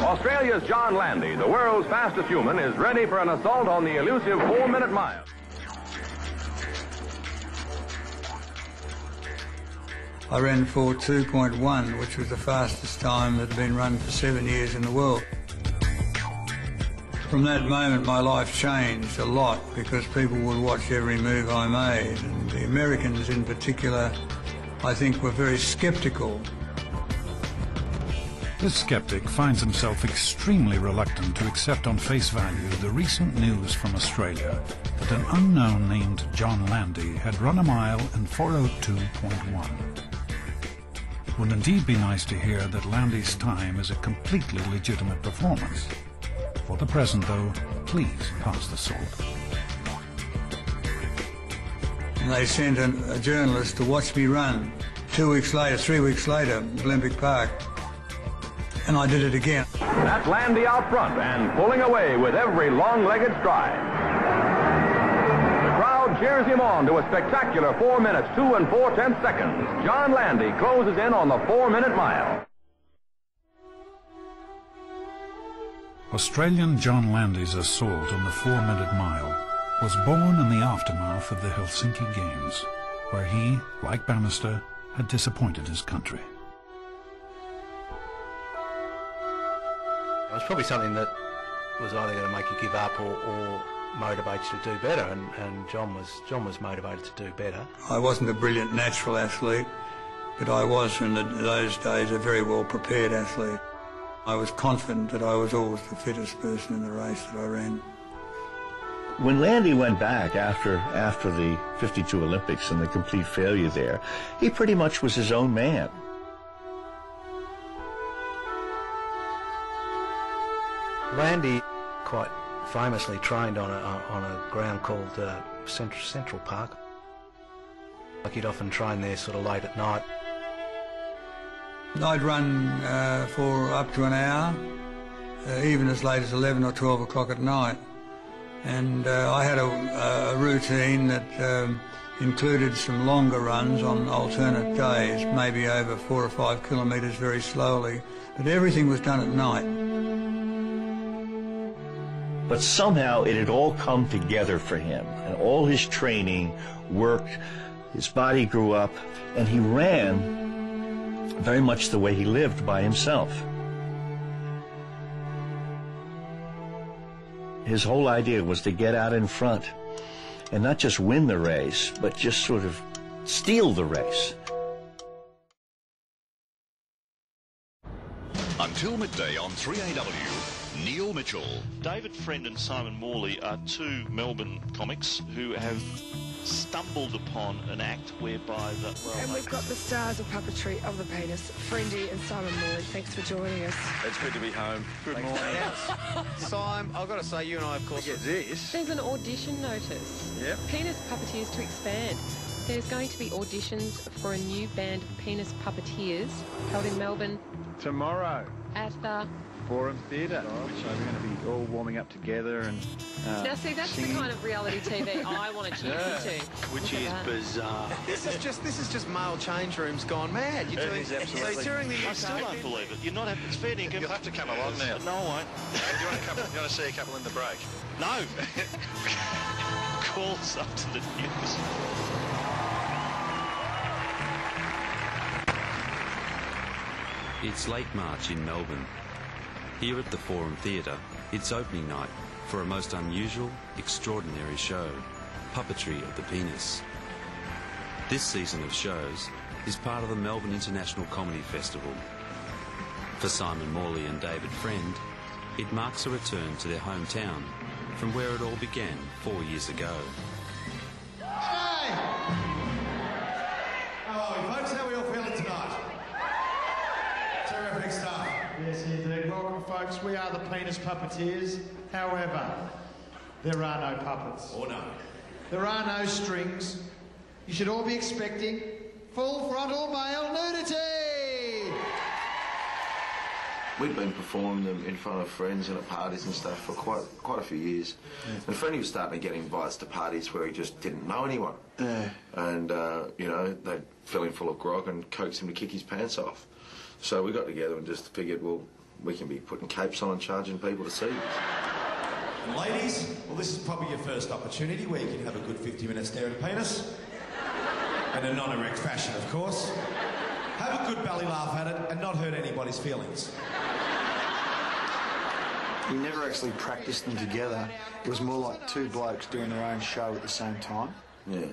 Australia's John Landy, the world's fastest human, is ready for an assault on the elusive 4-minute mile. I ran 4:2.1, which was the fastest time that had been run for 7 years in the world. From that moment, my life changed a lot because people would watch every move I made, and the Americans in particular, I think, were very sceptical. This skeptic finds himself extremely reluctant to accept on face value the recent news from Australia that an unknown named John Landy had run a mile in 4:02.1. It would indeed be nice to hear that Landy's time is a completely legitimate performance. For the present, though, please pass the salt. And they sent a journalist to watch me run. 2 weeks later, 3 weeks later, Olympic Park. And I did it again. That's Landy out front and pulling away with every long-legged stride. The crowd cheers him on to a spectacular 4 minutes, 2 4/10 seconds. John Landy closes in on the 4-minute mile. Australian John Landy's assault on the 4-minute mile was born in the aftermath of the Helsinki Games, where he, like Bannister, had disappointed his country. It was probably something that was either going to make you give up or motivate you to do better, and John was motivated to do better. I wasn't a brilliant natural athlete, but I was in those days a very well prepared athlete. I was confident that I was always the fittest person in the race that I ran. When Landy went back after the 52 Olympics and the complete failure there, he pretty much was his own man. Landy quite famously trained on a ground called Central Park. Like he'd often train there sort of late at night. I'd run for up to an hour, even as late as 11 or 12 o'clock at night. And I had a routine that included some longer runs on alternate days, maybe over 4 or 5 kilometres very slowly, but everything was done at night. But somehow it had all come together for him, and all his training worked, his body grew up, and he ran very much the way he lived, by himself. His whole idea was to get out in front and not just win the race, but just sort of steal the race. Until midday on 3AW, Neil Mitchell. David Friend and Simon Morley are two Melbourne comics who have stumbled upon an act whereby and we've got the stars of puppetry of the penis, Friendy and Simon Morley. Thanks for joining us. It's good to be home. Good morning. Simon, I've got to say, you and I, of course, get this. There's an audition notice. Yep. Penis puppeteers to expand. There's going to be auditions for a new band of penis puppeteers held in Melbourne. Tomorrow. At the Forum Theatre. So we're going to be all warming up together and now see, that's singing. the kind of reality TV I want to tune into. Which is bizarre. This is just male change rooms gone mad. You're doing absolutely. So during the I still don't believe it. You're not. It's fair dinkum. You'll have to come along now. No, I won't. Do you want to see a couple in the break? No. Calls up to the news. It's late March in Melbourne. Here at the Forum Theatre, it's opening night for a most unusual, extraordinary show, Puppetry of the Penis. This season of shows is part of the Melbourne International Comedy Festival. For Simon Morley and David Friend, it marks a return to their hometown from where it all began 4 years ago. Hey! Oh, folks, how are we all feeling tonight? Terrific stuff. Yes, indeed. Welcome, folks. We are the Penis Puppeteers. However, there are no puppets. Oh, no. There are no strings. You should all be expecting full frontal male nudity. We'd been performing them in front of friends and at parties and stuff for quite a few years. And Freddie was starting to get invites to parties where he just didn't know anyone. Yeah. And, you know, they'd fill him full of grog and coax him to kick his pants off. So we got together and just figured, well, we can be putting capes on and charging people to see us. And ladies, well, this is probably your first opportunity where you can have a good 50 minutes stare at a penis. In a non-erect fashion, of course. Have a good belly laugh at it and not hurt anybody's feelings. We never actually practiced them together. It was more like two blokes doing their own show at the same time. Yeah.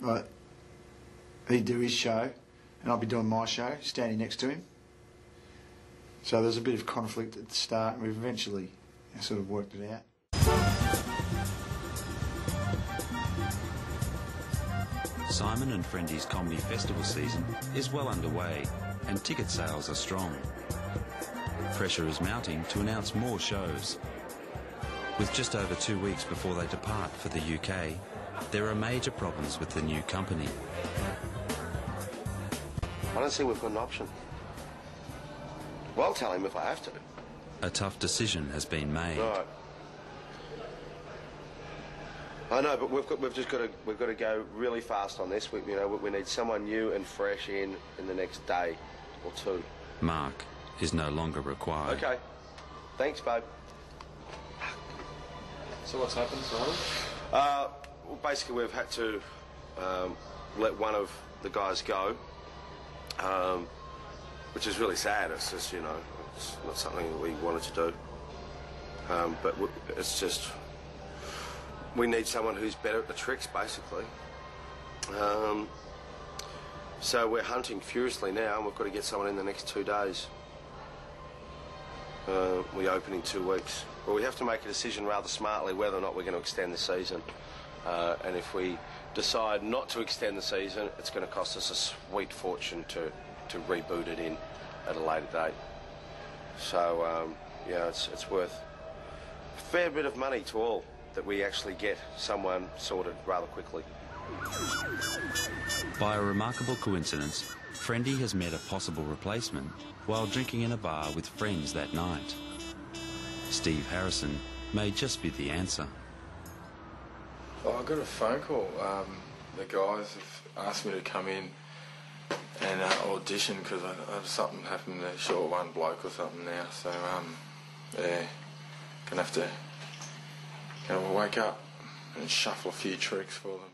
Like, he'd do his show, and I'd be doing my show, standing next to him. So there was a bit of conflict at the start, and we've eventually sort of worked it out. Simon and Friendly's comedy festival season is well underway, and ticket sales are strong. Pressure is mounting to announce more shows. With just over 2 weeks before they depart for the UK, there are major problems with the new company. I don't see we've got an option. Well, I'll tell him if I have to. A tough decision has been made. Right. I know, but we've just got to go really fast on this. We need someone new and fresh in the next day or two. Mark is no longer required. Okay. Thanks, babe. So what's happened, Simon? Well, basically we've had to let one of the guys go, which is really sad. It's just, it's not something that we wanted to do. But it's just, we need someone who's better at the tricks, basically. So we're hunting furiously now, and we've got to get someone in the next 2 days. We open in 2 weeks. But we have to make a decision rather smartly whether or not we're going to extend the season. And if we decide not to extend the season, it's going to cost us a sweet fortune to reboot it in at a later date. So, yeah, it's worth a fair bit of money to all that we actually get someone sorted rather quickly. By a remarkable coincidence, Friendly has met a possible replacement while drinking in a bar with friends that night. Steve Harrison may just be the answer. Oh, I got a phone call. The guys have asked me to come in and audition because something happened. They're short one bloke or something now. So, yeah, gonna have to wake up and shuffle a few tricks for them.